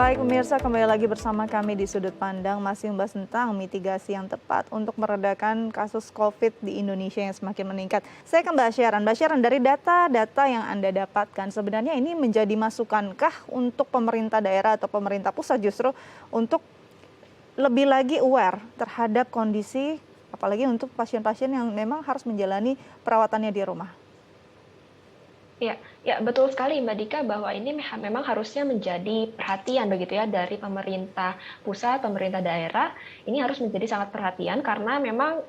Baik pemirsa, kembali lagi bersama kami di Sudut Pandang masih membahas tentang mitigasi yang tepat untuk meredakan kasus COVID di Indonesia yang semakin meningkat. Saya ke Mbak Sharon. Mbak Sharon, dari data-data yang Anda dapatkan, sebenarnya ini menjadi masukankah untuk pemerintah daerah atau pemerintah pusat justru untuk lebih lagi aware terhadap kondisi, apalagi untuk pasien-pasien yang memang harus menjalani perawatannya di rumah? Ya, ya betul sekali Mbak Dika bahwa ini memang harusnya menjadi perhatian begitu ya dari pemerintah pusat, pemerintah daerah. Ini harus menjadi sangat perhatian karena memang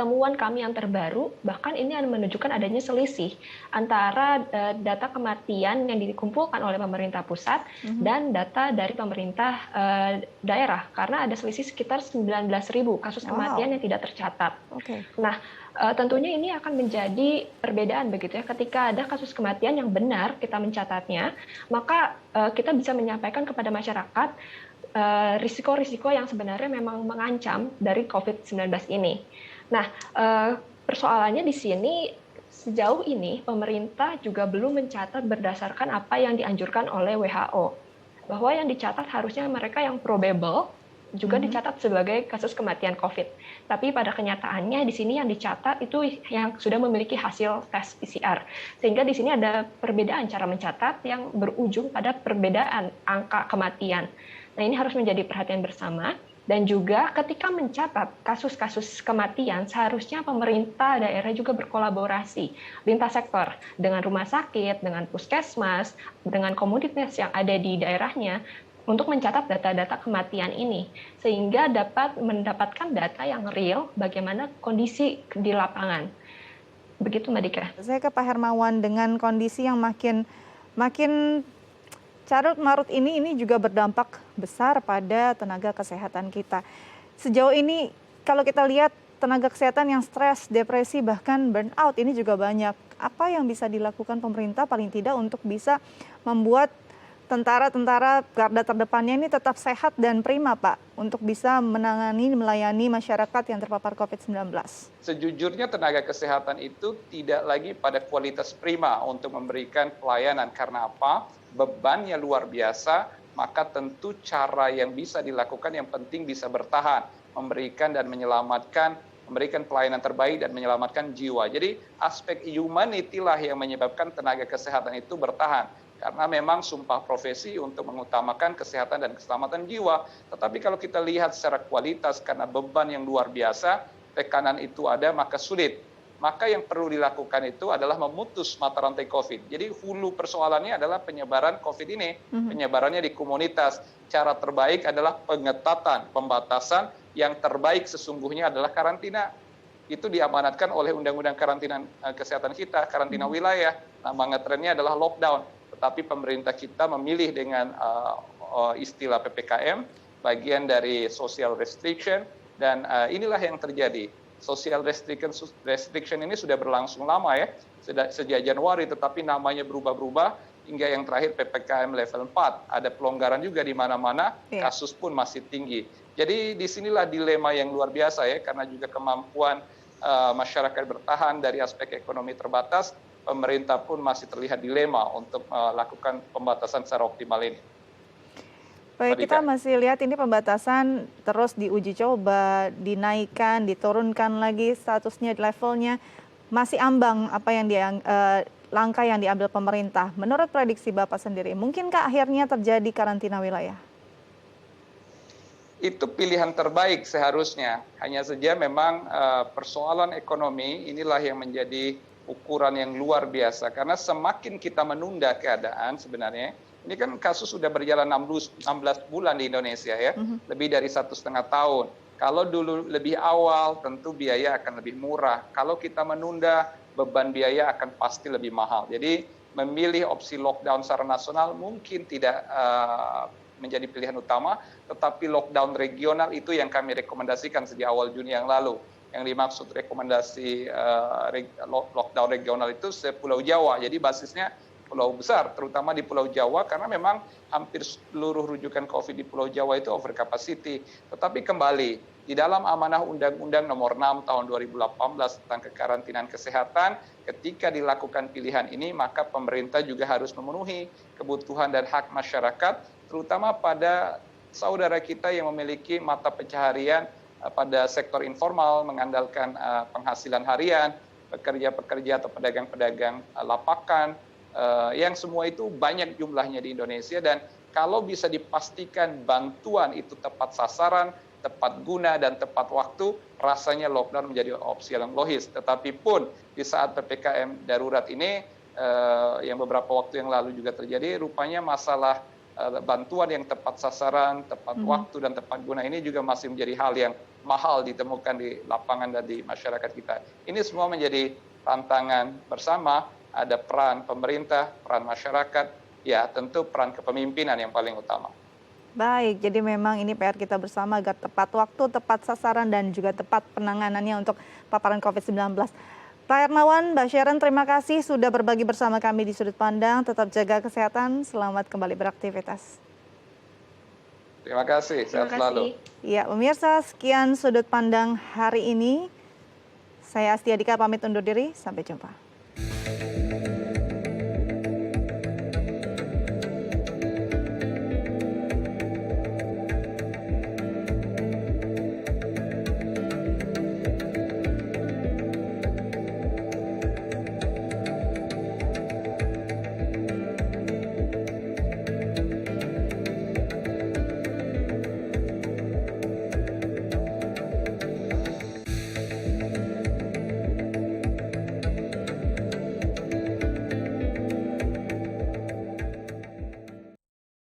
temuan kami yang terbaru bahkan ini menunjukkan adanya selisih antara data kematian yang dikumpulkan oleh pemerintah pusat dan data dari pemerintah daerah karena ada selisih sekitar 19.000 kasus kematian yang tidak tercatat. Oke. Nah, tentunya ini akan menjadi perbedaan begitu ya. Ketika ada kasus kematian yang benar kita mencatatnya, maka kita bisa menyampaikan kepada masyarakat risiko-risiko yang sebenarnya memang mengancam dari COVID-19 ini. Nah, persoalannya di sini sejauh ini pemerintah juga belum mencatat berdasarkan apa yang dianjurkan oleh WHO. Bahwa yang dicatat harusnya mereka yang probable juga dicatat sebagai kasus kematian COVID. Tapi pada kenyataannya di sini yang dicatat itu yang sudah memiliki hasil tes PCR. Sehingga di sini ada perbedaan cara mencatat yang berujung pada perbedaan angka kematian. Nah, ini harus menjadi perhatian bersama. Dan juga ketika mencatat kasus-kasus kematian, seharusnya pemerintah daerah juga berkolaborasi lintas sektor dengan rumah sakit, dengan puskesmas, dengan komunitas yang ada di daerahnya untuk mencatat data-data kematian ini, sehingga dapat mendapatkan data yang real bagaimana kondisi di lapangan. Begitu Mbak Dika. Saya ke Pak Hermawan, dengan kondisi yang makin carut marut ini juga berdampak besar pada tenaga kesehatan kita. Sejauh ini kalau kita lihat tenaga kesehatan yang stres, depresi, bahkan burnout ini juga banyak. Apa yang bisa dilakukan pemerintah paling tidak untuk bisa membuat tentara-tentara garda terdepannya ini tetap sehat dan prima, Pak, untuk bisa melayani masyarakat yang terpapar COVID-19? Sejujurnya tenaga kesehatan itu tidak lagi pada kualitas prima untuk memberikan pelayanan. Karena apa? Bebannya luar biasa, maka tentu cara yang bisa dilakukan yang penting bisa bertahan, memberikan pelayanan terbaik dan menyelamatkan jiwa. Jadi aspek humanity lah yang menyebabkan tenaga kesehatan itu bertahan. Karena memang sumpah profesi untuk mengutamakan kesehatan dan keselamatan jiwa. Tetapi kalau kita lihat secara kualitas karena beban yang luar biasa, tekanan itu ada maka sulit. Maka yang perlu dilakukan itu adalah memutus mata rantai COVID. Jadi hulu persoalannya adalah penyebaran COVID ini, penyebarannya di komunitas. Cara terbaik adalah pengetatan, pembatasan. Yang terbaik sesungguhnya adalah karantina. Itu diamanatkan oleh Undang-Undang Karantina Kesehatan kita, karantina wilayah. Nama ngetrennya adalah lockdown. Tetapi pemerintah kita memilih dengan istilah PPKM, bagian dari social restriction, dan inilah yang terjadi. Social restriction ini sudah berlangsung lama ya, sejak Januari, tetapi namanya berubah-ubah hingga yang terakhir PPKM level 4. Ada pelonggaran juga di mana-mana, kasus pun masih tinggi. Jadi disinilah dilema yang luar biasa ya, karena juga kemampuan masyarakat bertahan dari aspek ekonomi terbatas, pemerintah pun masih terlihat dilema untuk melakukan pembatasan secara optimal ini. Baik, kita masih lihat ini pembatasan terus diuji coba, dinaikkan, diturunkan lagi statusnya, levelnya. Masih ambang apa yang langkah yang diambil pemerintah. Menurut prediksi Bapak sendiri, mungkinkah akhirnya terjadi karantina wilayah? Itu pilihan terbaik seharusnya. Hanya saja memang persoalan ekonomi inilah yang menjadi ukuran yang luar biasa. Karena semakin kita menunda keadaan sebenarnya, ini kan kasus sudah berjalan 16 bulan di Indonesia ya, lebih dari 1,5 tahun. Kalau dulu lebih awal, tentu biaya akan lebih murah. Kalau kita menunda, beban biaya akan pasti lebih mahal. Jadi memilih opsi lockdown secara nasional mungkin tidak menjadi pilihan utama, tetapi lockdown regional itu yang kami rekomendasikan sejak awal Juni yang lalu. Yang dimaksud rekomendasi lockdown regional itu se-Pulau Jawa. Jadi basisnya pulau besar, terutama di Pulau Jawa, karena memang hampir seluruh rujukan COVID di Pulau Jawa itu over capacity. Tetapi kembali, di dalam amanah Undang-Undang Nomor 6 Tahun 2018 tentang kekarantinaan kesehatan, ketika dilakukan pilihan ini, maka pemerintah juga harus memenuhi kebutuhan dan hak masyarakat terutama pada saudara kita yang memiliki mata pencaharian pada sektor informal, mengandalkan penghasilan harian, pekerja-pekerja atau pedagang-pedagang lapakan, yang semua itu banyak jumlahnya di Indonesia, dan kalau bisa dipastikan bantuan itu tepat sasaran, tepat guna, dan tepat waktu, rasanya lockdown menjadi opsi yang logis. Tetapi pun di saat PPKM darurat ini, yang beberapa waktu yang lalu juga terjadi, rupanya masalah bantuan yang tepat sasaran, tepat waktu, dan tepat guna ini juga masih menjadi hal yang mahal ditemukan di lapangan dan di masyarakat kita. Ini semua menjadi tantangan bersama, ada peran pemerintah, peran masyarakat, ya tentu peran kepemimpinan yang paling utama. Baik, jadi memang ini PR kita bersama agar tepat waktu, tepat sasaran, dan juga tepat penanganannya untuk paparan COVID-19. Pak Hermawan, Mbak Sharon, terima kasih sudah berbagi bersama kami di Sudut Pandang. Tetap jaga kesehatan, selamat kembali beraktivitas. Terima kasih, sehat selalu. Ya, pemirsa, sekian Sudut Pandang hari ini. Saya Astia Dika pamit undur diri, sampai jumpa.